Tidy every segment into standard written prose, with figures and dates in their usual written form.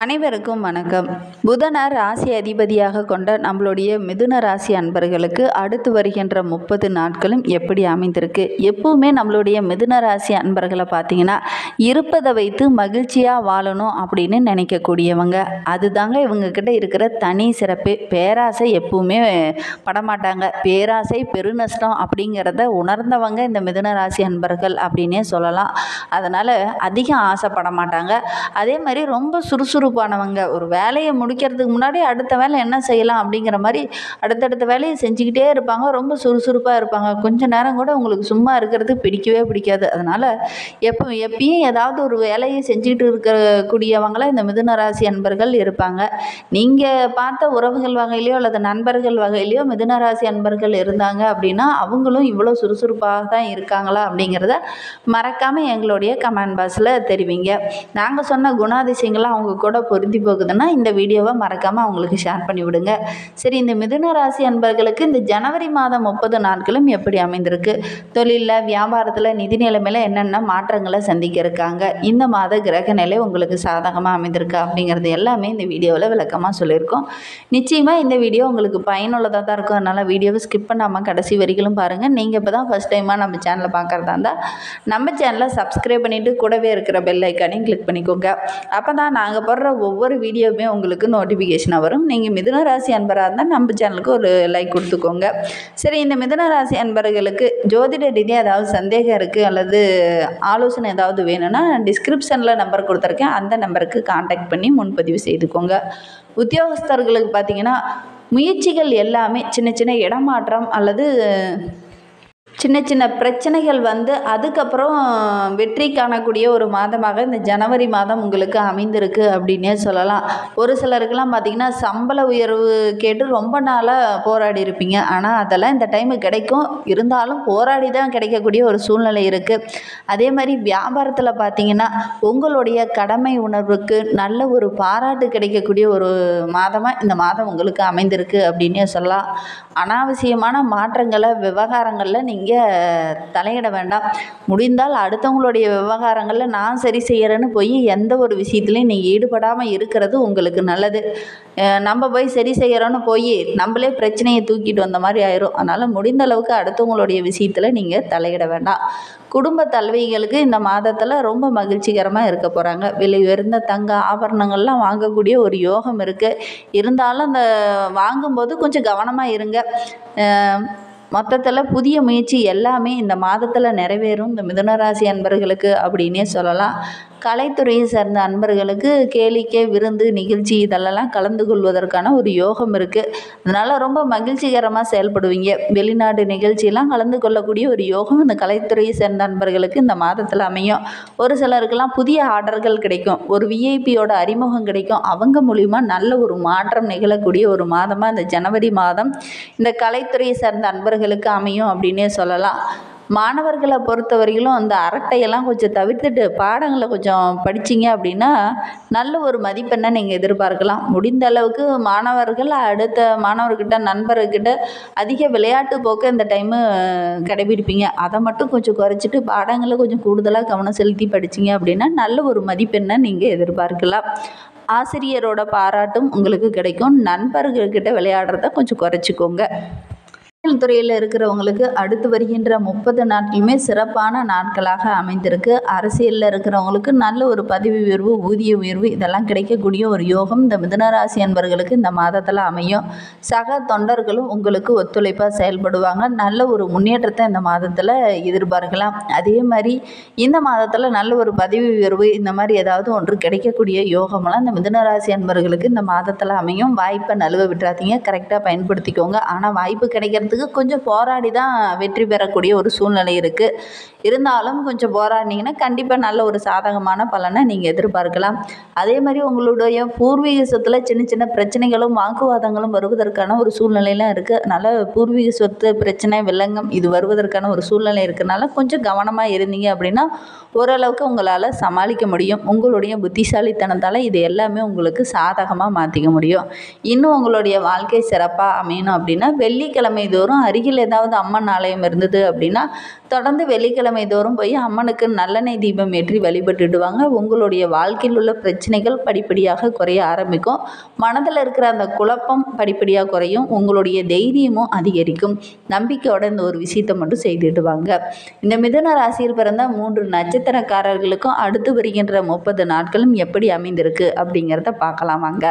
அனைவருக்கும் வணக்கம். புதனை ராசி அதிபதியாக கொண்ட நம்மளுடைய மிதுன ராசி அன்பர்களுக்கு அடுத்து வருகின்ற 30 நாட்களும் எப்படி அமைந்திருக்கு? எப்பவுமே நம்மளுடைய மிதுன ராசி அன்பர்களை பார்த்தீங்கன்னா இருப்பதை வைத்து மகிழ்ச்சியாக வாழணும் அப்படின்னு நினைக்கக்கூடியவங்க. அதுதாங்க இவங்கக்கிட்ட இருக்கிற தனி சிறப்பு. பேராசை எப்பவுமே படமாட்டாங்க. பேராசை பெருநஷ்டம் அப்படிங்கிறத உணர்ந்தவங்க இந்த மிதுன ராசி அன்பர்கள் அப்படின்னே சொல்லலாம். அதனால் அதிகம் ஆசைப்பட மாட்டாங்க. அதே மாதிரி ரொம்ப சுறுசுறுப்பானவங்க. ஒரு வேலையை முடிக்கிறதுக்கு முன்னாடி அடுத்த வேலை என்ன செய்யலாம் அப்படிங்கிற மாதிரி அடுத்தடுத்த வேலையை செஞ்சுக்கிட்டே இருப்பாங்க. ரொம்ப சுறுசுறுப்பாக இருப்பாங்க. கொஞ்ச நேரம் கூட உங்களுக்கு சும்மா இருக்கிறது பிடிக்கவே பிடிக்காது. அதனால் எப்பயும் ஏதாவது ஒரு வேலையை செஞ்சுக்கிட்டு இருக்கக்கூடியவங்கள இந்த மிதுன ராசி அன்பர்கள் இருப்பாங்க. நீங்கள் பார்த்த உறவுகள் வகையிலையோ அல்லது நண்பர்கள் வகையிலையோ மிதுன ராசி அன்பர்கள் இருந்தாங்க அப்படின்னா அவங்களும் இவ்வளோ சுறுசுறுப்பாக தான் இருக்காங்களா அப்படிங்கிறத மறக்காமல் எங்களுடைய கமெண்ட் பாக்ஸில் தெரிவிங்க. நாங்கள் சொன்ன குணாதிசயங்கள்லாம் அவங்க கூட பொருந்தி போகுதுன்னா இந்த வீடியோவை மறக்காமல் அவங்களுக்கு ஷேர் பண்ணி விடுங்க. சரி, இந்த மிதுன ராசி அன்பர்களுக்கு இந்த ஜனவரி மாதம் 30 நாட்களும் எப்படி அமைந்திருக்கு? தொழிலில், வியாபாரத்தில், நிதி நிலைமையில் என்னென்ன மாற்றங்களை சந்திக்க இருக்காங்க? இந்த மாத கிரக நிலை உங்களுக்கு சாதகமாக அமைந்திருக்கு அப்படிங்கிறது எல்லாமே இந்த வீடியோவில் விளக்கமாக சொல்லியிருக்கோம். நிச்சயமாக இந்த வீடியோ உங்களுக்கு பயனுள்ளதாக தான் இருக்கும். அதனால் வீடியோவை ஸ்கிப் பண்ணாமல் கடைசி வரைக்கும் பாருங்கள். நீங்கள் இப்போ தான் ஃபஸ்ட் டைமாக நம்ம சேனலை பார்க்குறதா இருந்தால் நம்ம சேனலை சப்ஸ்கிரைப் பண்ணிவிட்டு கூடவே இருக்கிற பெல் ஐக்கானையும் கிளிக் பண்ணிக்கோங்க. அப்போ தான் நாங்கள் போடுற ஒவ்வொரு வீடியோவுமே உங்களுக்கு நோட்டிஃபிகேஷனாக வரும். நீங்கள் மிதுன ராசி அன்பராக இருந்தால் நம்ம சேனலுக்கு ஒரு லைக் கொடுத்துக்கோங்க. சரி, இந்த மிதுன ராசி அன்பர்களுக்கு ஜோதிட ரீதியாக ஏதாவது சந்தேகம் இருக்குது அல்லது ஆலோசனை ஏதாவது வேணும்னா டிஸ்கிரிப்ஷனில் நம்பர் கொடுத்துருக்கேன். அந்த நம்பருக்கு கான்டாக்ட் பண்ணி முன்பதிவு செய்துக்கோங்க. உத்தியோகஸ்தர்களுக்கு பார்த்திங்கன்னா முயற்சிகள் எல்லாமே சின்ன சின்ன இடமாற்றம் அல்லது சின்ன சின்ன பிரச்சனைகள் வந்து அதுக்கப்புறம் வெற்றி காணக்கூடிய ஒரு மாதமாக இந்த ஜனவரி மாதம் உங்களுக்கு அமைந்திருக்கு அப்படின்னே சொல்லலாம். ஒரு சிலருக்கெல்லாம் பார்த்திங்கன்னா சம்பள உயர்வு கேட்டு ரொம்ப நாளாக போராடி இருப்பீங்க. ஆனால் அதெல்லாம் இந்த டைமு கிடைக்கும். இருந்தாலும் போராடி தான் கிடைக்கக்கூடிய ஒரு சூழ்நிலை இருக்குது. அதே மாதிரி வியாபாரத்தில் பார்த்திங்கன்னா உங்களுடைய கடமை உணர்வுக்கு நல்ல ஒரு பாராட்டு கிடைக்கக்கூடிய ஒரு மாதமாக இந்த மாதம் உங்களுக்கு அமைந்திருக்கு அப்படின்னே சொல்லலாம். அனாவசியமான மாற்றங்களை விவகாரங்களில் நீங்கள் தலையிட வேண்டாம். முடிந்தால் அடுத்தவங்களுடைய விவகாரங்களில் நான் சரி செய்கிறேன்னு போய் எந்த ஒரு விஷயத்துலையும் நீங்கள் ஈடுபடாமல் இருக்கிறது உங்களுக்கு நல்லது. நம்ம போய் சரி செய்கிறோன்னு போய் நம்மளே பிரச்சனையை தூக்கிட்டு வந்த மாதிரி ஆயிரும். அதனால் முடிந்த அளவுக்கு அடுத்தவங்களுடைய விஷயத்தில் நீங்கள் தலையிட வேண்டாம். குடும்ப தலைவிகளுக்கு இந்த மாதத்தில் ரொம்ப மகிழ்ச்சிகரமாக இருக்க போகிறாங்க. விலை உயர்ந்த தங்க ஆபரணங்கள்லாம் வாங்கக்கூடிய ஒரு யோகம் இருக்குது. இருந்தாலும் அந்த வாங்கும்போது கொஞ்சம் கவனமாக இருங்க. மொத்தத்தில் புதிய முயற்சி எல்லாமே இந்த மாதத்தில் நிறைவேறும் இந்த மிதுனராசி அன்பர்களுக்கு அப்படின்னே சொல்லலாம். கலைத்துறையை சேர்ந்த அன்பர்களுக்கு கேளிக்கை, விருந்து, நிகழ்ச்சி இதெல்லாம் கலந்து கொள்வதற்கான ஒரு யோகம் இருக்குது. அதனால் ரொம்ப மகிழ்ச்சிகரமாக செயல்படுவீங்க. வெளிநாடு நிகழ்ச்சியெல்லாம் கலந்து கொள்ளக்கூடிய ஒரு யோகம் இந்த கலைத்துறையை சேர்ந்த அன்பர்களுக்கு இந்த மாதத்தில் அமையும். ஒரு சிலருக்கெல்லாம் புதிய ஆர்டர்கள் கிடைக்கும். ஒரு விஐபியோட அறிமுகம் கிடைக்கும். அவங்க மூலிமா நல்ல ஒரு மாற்றம் நிகழக்கூடிய ஒரு மாதமாக இந்த ஜனவரி மாதம் இந்த கலைத்துறையை சேர்ந்த அன்பர்களுக்கு அமையும் அப்படின்னே சொல்லலாம். மாணவர்களை பொறுத்தவரையிலும் அந்த அரட்டையெல்லாம் கொஞ்சம் தவிர்த்துட்டு பாடங்களை கொஞ்சம் படிச்சிங்க அப்படின்னா நல்ல ஒரு மதிப்பெண்ணை நீங்கள் எதிர்பார்க்கலாம். முடிந்த அளவுக்கு மாணவர்கள் அடுத்த மாணவர்கிட்ட, நண்பர்கிட்ட அதிக விளையாட்டு போக்க இந்த டைமு கடைபிடிப்பீங்க. அதை மட்டும் கொஞ்சம் குறைச்சிட்டு பாடங்களை கொஞ்சம் கூடுதலாக கவனம் செலுத்தி படிச்சிங்க அப்படின்னா நல்ல ஒரு மதிப்பெண்ணை நீங்கள் எதிர்பார்க்கலாம். ஆசிரியரோட பாராட்டும் உங்களுக்கு கிடைக்கும். நண்பர்கள்கிட்ட விளையாடுறத கொஞ்சம் குறைச்சிக்கோங்க. துறையில் இருக்கிறவங்களுக்கு அடுத்து வருகின்ற 30 நாட்களுமே சிறப்பான நாட்களாக அமைந்திருக்கு. அரசியலில் இருக்கிறவங்களுக்கு நல்ல ஒரு பதவி உயர்வு, ஊதிய உயர்வு இதெல்லாம் கிடைக்கக்கூடிய ஒரு யோகம் இந்த மிதுனராசி அன்பர்களுக்கு இந்த மாதத்தில் அமையும். சக தொண்டர்களும் உங்களுக்கு ஒத்துழைப்பாக செயல்படுவாங்க. நல்ல ஒரு முன்னேற்றத்தை இந்த மாதத்தில் எதிர்பார்க்கலாம். அதே மாதிரி இந்த மாதத்தில் நல்ல ஒரு பதவி உயர்வு இந்த மாதிரி ஏதாவது ஒன்று கிடைக்கக்கூடிய யோகமெல்லாம் இந்த மிதுனராசி அன்பர்களுக்கு இந்த மாதத்தில் அமையும். வாய்ப்பை நழுவ விட்டுறாதீங்க. கரெக்டாக பயன்படுத்திக்கோங்க. ஆனால் வாய்ப்பு கிடைக்கிறதுக்கு கொஞ்சம் போராடி தான் வெற்றி பெறக்கூடிய ஒரு சூழ்நிலை இருக்குது. இருந்தாலும் கொஞ்சம் போராடினீங்கன்னா கண்டிப்பாக நல்ல ஒரு சாதகமான பலனை நீங்கள் எதிர்பார்க்கலாம். அதே மாதிரி உங்களுடைய பூர்வீக சொத்தில் சின்ன சின்ன பிரச்சனைகளும் வாக்குவாதங்களும் வருவதற்கான ஒரு சூழ்நிலையெல்லாம் இருக்குது. அதனால் பூர்வீக சொத்து பிரச்சனை, வில்லங்கம் இது வருவதற்கான ஒரு சூழ்நிலை இருக்கிறனால கொஞ்சம் கவனமாக இருந்தீங்க அப்படின்னா ஓரளவுக்கு உங்களால் சமாளிக்க முடியும். உங்களுடைய புத்திசாலித்தனத்தால் இது எல்லாமே உங்களுக்கு சாதகமாக மாற்றிக்க முடியும். இன்னும் உங்களுடைய வாழ்க்கை சிறப்பாக அமையணும் அப்படின்னா வெள்ளிக்கிழமை தோறும் தோறும் அருகில் ஏதாவது அம்மன் ஆலயம் இருந்தது அப்படின்னா தொடர்ந்து வெள்ளிக்கிழமை தோறும் போய் அம்மனுக்கு நல்லெண்ணெய் தீபம் ஏற்றி வழிபட்டுடுவாங்க. உங்களுடைய வாழ்க்கையில் உள்ள பிரச்சனைகள் படிப்படியாக குறைய ஆரம்பிக்கும். மனதில் இருக்கிற அந்த குழப்பம் படிப்படியாக குறையும். உங்களுடைய தைரியமும் அதிகரிக்கும். நம்பிக்கையோட இந்த ஒரு விஷயத்தை மட்டும் செய்துடுவாங்க. இந்த மிதுன ராசியில் பிறந்த 3 நட்சத்திரக்காரர்களுக்கும் அடுத்து வருகின்ற 30 நாட்களும் எப்படி அமைந்திருக்கு அப்படிங்கிறத பார்க்கலாம் வாங்க.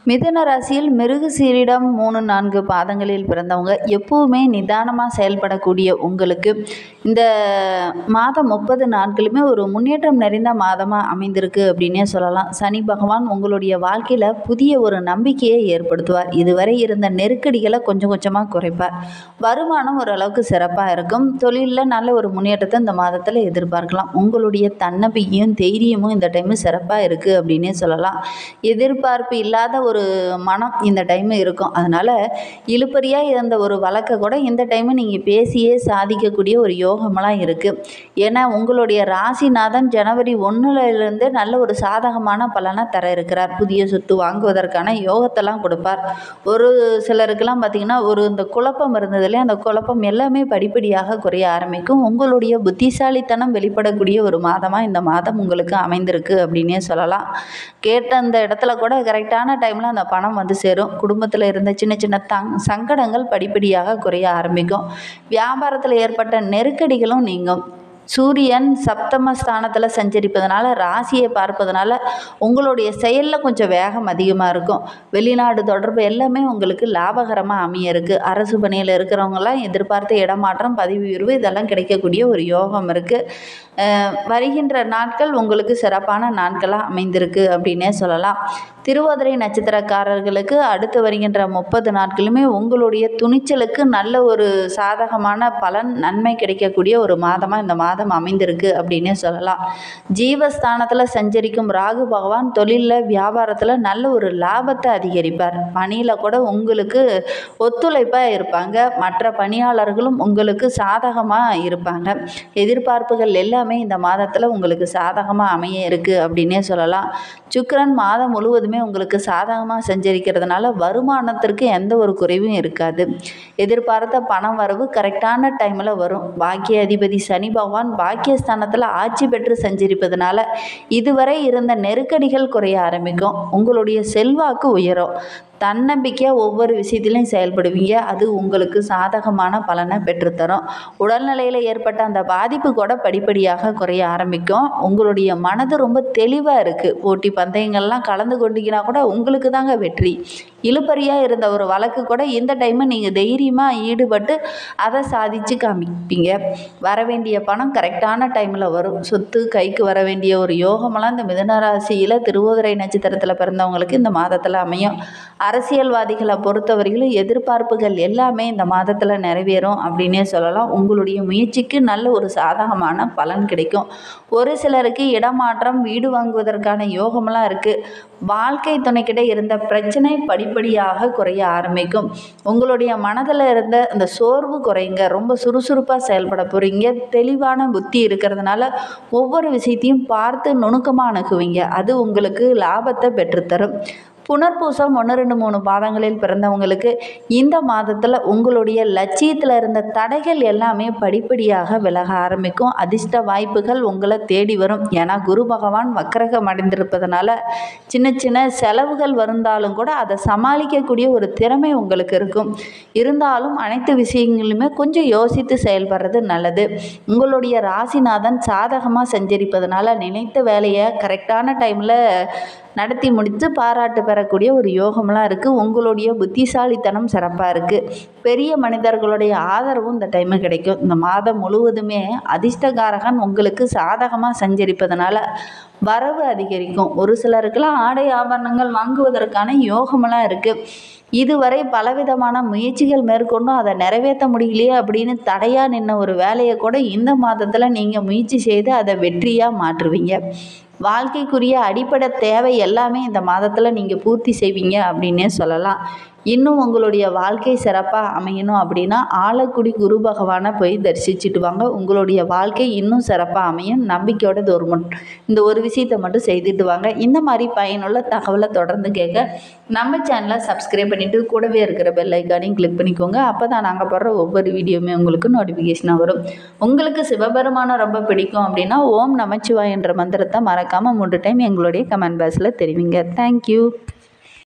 மிதுன ராசியில் மிருகசீரிடம் 3, 4 பாதங்களில் பிறந்தவங்க எப்பவுமே நிதானமாக செயல்படக்கூடிய உங்களுக்கு இந்த மாதம் 30 நாட்களுமே ஒரு முன்னேற்றம் நிறைந்த மாதமாக அமைந்திருக்கு அப்படின்னே சொல்லலாம். சனி பகவான் உங்களுடைய வாழ்க்கையில் புதிய ஒரு நம்பிக்கையை ஏற்படுத்துவார். இதுவரை இருந்த நெருக்கடிகளை கொஞ்சம் கொஞ்சமாக குறைப்பார். வருமானம் ஓரளவுக்கு சிறப்பாக இருக்கும். தொழிலில் நல்ல ஒரு முன்னேற்றத்தை இந்த மாதத்தில் எதிர்பார்க்கலாம். உங்களுடைய தன்னம்பிக்கையும் தைரியமும் இந்த டைமு சிறப்பாக இருக்குது அப்படின்னே சொல்லலாம். எதிர்பார்ப்பு இல்லாத ஒரு மனம் இந்த டைமு இருக்கும். அதனால் இழுபறியாக இருந்த ஒரு வழக்கை கூட இந்த டைமு நீங்கள் பேசியே சாதிக்கக்கூடிய ஒரு யோகமெல்லாம் இருக்குது. ஏன்னா உங்களுடைய ராசிநாதன் ஜனவரி 1லேருந்து நல்ல ஒரு சாதகமான பலனை தர இருக்கிறார். புதிய சொத்து வாங்குவதற்கான யோகத்தெல்லாம் கொடுப்பார். ஒரு சிலருக்கெல்லாம் பார்த்திங்கன்னா இந்த குழப்பம் இருந்ததுலேயே அந்த குழப்பம் எல்லாமே படிப்படியாக குறைய ஆரம்பிக்கும். உங்களுடைய புத்திசாலித்தனம் வெளிப்படக்கூடிய ஒரு மாதமாக இந்த மாதம் உங்களுக்கு அமைந்திருக்கு அப்படின்னே சொல்லலாம். கேட்ட அந்த இடத்துல கூட கரெக்டான டைமில் அந்த பணம் வந்து சேரும். குடும்பத்தில் இருந்த சின்ன சின்ன சங்கடங்கள் படிப்படியாக குறைய ஆரம்பிக்கும். வியாபாரத்தில் ஏற்பட்ட நெருக்கடிகளும் நீங்கும். சூரியன் சப்தம ஸ்தானத்தில் சஞ்சரிப்பதனால ராசியை பார்ப்பதனால உங்களுடைய செயலில் கொஞ்சம் வேகம் அதிகமாக இருக்கும். வெளிநாடு தொடர்பு எல்லாமே உங்களுக்கு லாபகரமாக அமைய இருக்குது. அரசு பணியில் இருக்கிறவங்களாம் எதிர்பார்த்த இடமாற்றம், பதவி உயர்வு இதெல்லாம் கிடைக்கக்கூடிய ஒரு யோகம் இருக்குது. வருகின்ற நாட்கள் உங்களுக்கு சிறப்பான நாட்களாக அமைந்திருக்கு அப்படின்னே சொல்லலாம். திருவாதிரை நட்சத்திரக்காரர்களுக்கு அடுத்து வருகின்ற 30 நாட்களுமே உங்களுடைய துணிச்சலுக்கு நல்ல ஒரு சாதகமான பலன், நன்மை கிடைக்கக்கூடிய ஒரு மாதமாக இந்த மாதம் அமைந்திருக்கு அப்படின்னே சொல்லலாம். ஜீவஸ்தானத்தில் சஞ்சரிக்கும் ராகு பகவான் தொழிலில் வியாபாரத்தில் நல்ல ஒரு லாபத்தை அதிகரிப்பார். பணியில் கூட உங்களுக்கு ஒத்துழைப்பாக இருப்பாங்க. மற்ற பணியாளர்களும் உங்களுக்கு சாதகமாக இருப்பாங்க. எதிர்பார்ப்புகள் எல்லாமே இந்த மாதத்தில் உங்களுக்கு சாதகமாக அமைய இருக்குது அப்படின்னே சொல்லலாம். சுக்கிரன் மாதம் முழுவதுமே உங்களுக்கு சாதகமாக சஞ்சரிக்கிறதுனால வருமானத்திற்கு எந்த ஒரு குறைவும் இருக்காது. எதிர்பார்த்த பணம் வரவு கரெக்டான டைமில் வரும். பாக்கிய அதிபதி சனி பகவான் பாக்கியஸ்தானத்தில் ஆட்சி பெற்று சஞ்சரிப்பதனால இதுவரை இருந்த நெருக்கடிகள் குறைய ஆரம்பிக்கும். உங்களுடைய செல்வாக்கு உயரும். தன்னம்பிக்கையாக ஒவ்வொரு விஷயத்திலையும் செயல்படுவீங்க. அது உங்களுக்கு சாதகமான பலனை பெற்றுத்தரும். உடல்நிலையில் ஏற்பட்ட அந்த பாதிப்பு கூட படிப்படியாக குறைய ஆரம்பிக்கும். உங்களுடைய மனது ரொம்ப தெளிவாக இருக்குது. போட்டி பந்தயங்கள்லாம் கலந்து கொண்டீங்கன்னா கூட உங்களுக்கு தாங்க வெற்றி. இழுபறியாக இருந்த ஒரு வழக்கு கூட இந்த டைமு நீங்கள் தைரியமாக ஈடுபட்டு அதை சாதித்து காமிப்பீங்க. வர வேண்டிய பணம் கரெக்டான டைமில் வரும். சொத்து கைக்கு வர வேண்டிய ஒரு யோகமெல்லாம் இந்த மிதுன ராசியில் திருவாதிரை நட்சத்திரத்தில் பிறந்தவங்களுக்கு இந்த மாதத்தில் அமையும். அரசியல்வாதிகளை பொறுத்தவரையிலும் எதிர்பார்ப்புகள் எல்லாமே இந்த மாதத்தில் நிறைவேறும் அப்படின்னே சொல்லலாம். உங்களுடைய முயற்சிக்கு நல்ல ஒரு சாதகமான பலன் கிடைக்கும். ஒரு சிலருக்கு இடமாற்றம், வீடு வாங்குவதற்கான யோகமெல்லாம் இருக்குது. வாழ்க்கை துணைக்கிட்ட இருந்த பிரச்சனை படிப்படியாக குறைய ஆரம்பிக்கும். உங்களுடைய மனதில் இருந்த அந்த சோர்வு குறைங்க. ரொம்ப சுறுசுறுப்பாக செயல்பட போகிறீங்க. தெளிவான புத்தி இருக்கிறதுனால ஒவ்வொரு விஷயத்தையும் பார்த்து நுணுக்கமாக அணுகுவீங்க. அது உங்களுக்கு லாபத்தை பெற்றுத்தரும். புனர்பூசம் 1, 2, 3 பாதங்களில் பிறந்தவங்களுக்கு இந்த மாதத்தில் உங்களுடைய லட்சியத்தில் இருந்த தடைகள் எல்லாமே படிப்படியாக விலக ஆரம்பிக்கும். அதிர்ஷ்ட வாய்ப்புகள் உங்களை தேடி வரும். ஏன்னா குரு பகவான் வக்கரகம் அடைந்திருப்பதனால சின்ன சின்ன செலவுகள் வந்தாலும் கூட அதை சமாளிக்கக்கூடிய ஒரு திறமை உங்களுக்கு இருக்கும். இருந்தாலும் அனைத்து விஷயங்களுமே கொஞ்சம் யோசித்து செயல்படுறது நல்லது. உங்களுடைய ராசிநாதன் சாதகமாக சஞ்சரிப்பதனால நினைத்த வேலையை கரெக்டான டைமில் நடத்தி முடித்து பாராட்டு பெறக்கூடிய ஒரு யோகம்லாம் இருக்குது. உங்களுடைய புத்திசாலித்தனம் சிறப்பாக இருக்குது. பெரிய மனிதர்களுடைய ஆதரவும் இந்த டைமு கிடைக்கும். இந்த மாதம் முழுவதுமே அதிர்ஷ்டகாரகன் உங்களுக்கு சாதகமாக சஞ்சரிப்பதனால வரவு அதிகரிக்கும். ஒரு சிலருக்கெல்லாம் ஆடை ஆபரணங்கள் வாங்குவதற்கான யோகமெல்லாம் இருக்குது. இதுவரை பலவிதமான முயற்சிகள் மேற்கொண்டும் அதை நிறைவேற்ற முடியலையே அப்படின்னு தடையாக நின்ன ஒரு வேலையை கூட இந்த மாதத்தில் நீங்கள் முயற்சி செய்து அதை வெற்றியாக மாற்றுவீங்க. வாழ்க்கைக்குரிய அடிப்படை தேவை எல்லாமே இந்த மாதத்தில் நீங்கள் பூர்த்தி செய்வீங்க அப்படின்னே சொல்லலாம். இன்னும் உங்களுடைய வாழ்க்கை சிறப்பாக அமையணும் அப்படின்னா ஆலக்குடி குரு பகவானை போய் தரிசிச்சுட்டு வாங்க. உங்களுடைய வாழ்க்கை இன்னும் சிறப்பாக அமையும். நம்பிக்கையோட இந்த ஒரு விஷயத்தை மட்டும் செய்துட்டு வாங்க. இந்த மாதிரி பயனுள்ள தகவலை தொடர்ந்து கேட்க நம்ம சேனலை சப்ஸ்கிரைப் பண்ணிவிட்டு கூடவே இருக்கிற பெல் ஐக்கானையும் கிளிக் பண்ணிக்கோங்க. அப்போ தான் நாங்கள் போடுற ஒவ்வொரு வீடியோவுமே உங்களுக்கு நோட்டிஃபிகேஷனாக வரும். உங்களுக்கு சிவபெருமானை ரொம்ப பிடிக்கும் அப்படின்னா ஓம் நமச்சிவாய் என்ற மந்திரத்தை மறக்காமல் 3 டைம் எங்களுடைய கமெண்ட் பாக்ஸில் தெரிவிங்க. தேங்க்யூ.